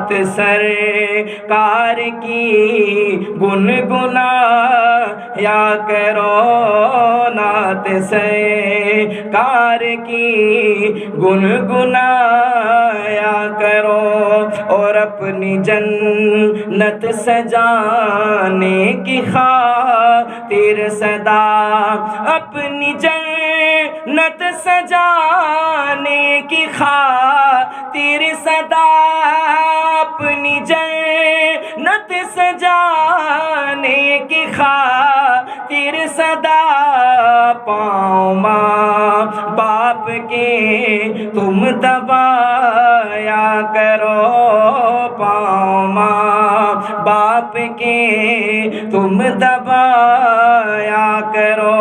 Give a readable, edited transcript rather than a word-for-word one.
نعت سرکار کی گنگنایا کرو، نعت سرکار کی گنگنایا کرو، اور اپنی جنت سجانے کی خاطر سدا، اپنی جنت سجانے کی خاطر سدا، اپنی جنت سجانے کی خاطر سدا، پاؤں ماں باپ کے تم دبایا کرو، پاؤں ماں باپ کے تم دبایا کرو۔